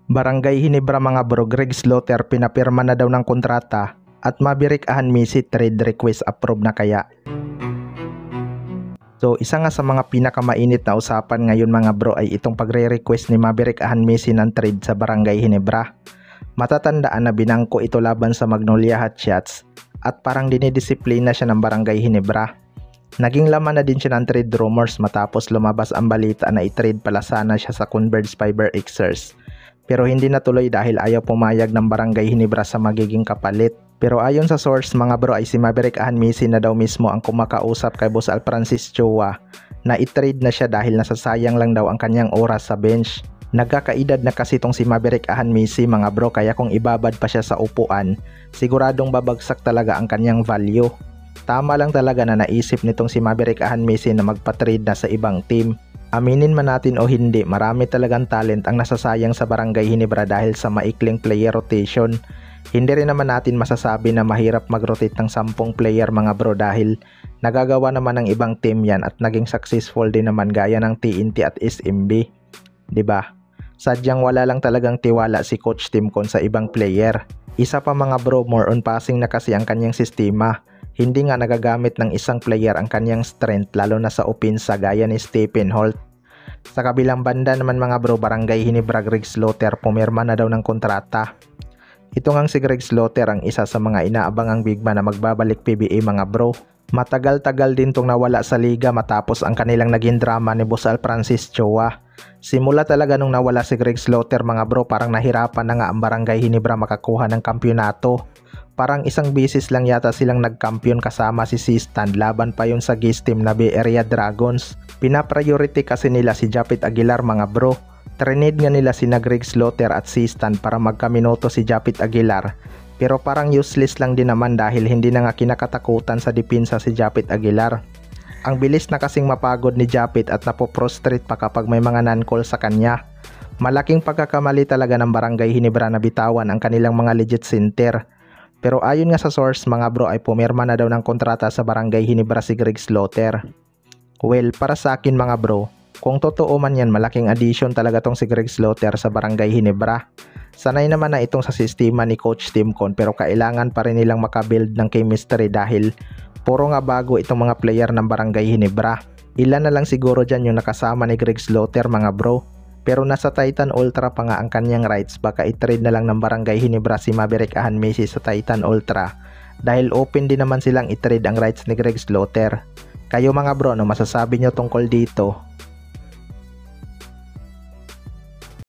Barangay Hinebra mga bro, Greg Slaughter pinapirma na daw ng kontrata at Maverick Ahanmisi trade request approve na kaya. So isa nga sa mga pinakamainit na usapan ngayon mga bro ay itong pagre-request ni Maverick Ahanmisi ng trade sa Barangay Hinebra. Matatandaan na binangko ito laban sa Magnolia Hotshots at parang dinidisiplina siya ng Barangay Hinebra. Naging laman na din siya ng trade rumors matapos lumabas ang balita na i-trade pala sana siya sa Converge Fiber Xers. Pero hindi natuloy dahil ayaw pumayag ng Barangay Hinebra sa magiging kapalit. Pero ayon sa source mga bro ay si Maverick Ahanmisi na daw mismo ang kumakausap kay Boss Alfrancis Chua na i-trade na siya dahil nasasayang lang daw ang kanyang oras sa bench. Nagkakaedad na kasi tong si Maverick Ahanmisi mga bro, kaya kung ibabad pa siya sa upuan, siguradong babagsak talaga ang kanyang value. Tama lang talaga na naisip nitong si Maverick Ahanmisi na magpa-trade na sa ibang team. Aminin man natin o hindi, marami talagang talent ang nasasayang sa Barangay Hinebra dahil sa maikling player rotation. Hindi rin naman natin masasabi na mahirap mag-rotate ng 10 player mga bro dahil nagagawa naman ng ibang team yan at naging successful din naman gaya ng TNT at SMB. 'Di ba? Sadyang wala lang talagang tiwala si Coach Timcon sa ibang player. Isa pa mga bro, more on passing na kasi ang kanyang sistema. Hindi nga nagagamit ng isang player ang kanyang strength lalo na sa opensa gaya ni Stephen Holt. Sa kabilang banda naman mga bro, Barangay Hinebra, Greg Slaughter pumirma na daw ng kontrata. Ito ngang si Greg Slaughter ang isa sa mga inaabangang big man na magbabalik PBA mga bro. Matagal-tagal din tong nawala sa liga matapos ang kanilang naging drama ni Boss Alfrancis Chua. Simula talaga nung nawala si Greg Slaughter mga bro, parang nahirapan na nga ang Barangay Hinebra makakuha ng kampyonato. Parang isang beses lang yata silang nagkampiyon kasama si C-Stand, laban pa yun sa guest team na Bay Area Dragons. Pina-priority kasi nila si Japit Aguilar mga bro. Trinid nga nila sina Greg Slaughter at C-Stand para magkaminoto si Japit Aguilar. Pero parang useless lang din naman dahil hindi na nga kinakatakutan sa depensa si Japit Aguilar. Ang bilis na kasing mapagod ni Japit at napoprostrate pa kapag may mga non-call sa kanya. Malaking pagkakamali talaga ng Barangay Hinebra na bitawan ang kanilang mga legit center. Pero ayon nga sa source mga bro ay pumirma na daw ng kontrata sa Barangay Hinebra si Greg Slaughter. Well, para sa akin mga bro, kung totoo man yan, malaking addition talaga tong si Greg Slaughter sa Barangay Hinebra. Sanay naman na itong sa sistema ni Coach Timcon pero kailangan pa rin nilang makabuild ng chemistry dahil puro nga bago itong mga player ng Barangay Hinebra. Ilan na lang siguro dyan yung nakasama ni Greg Slaughter mga bro. Pero nasa Titan Ultra pa nga ang kanyang rights, baka i-trade na lang ng Barangay Hinebra si Maverick Ahanmisi sa Titan Ultra dahil open din naman silang i-trade ang rights ni Greg Slaughter. Kayo mga bro, ano masasabi nyo tungkol dito?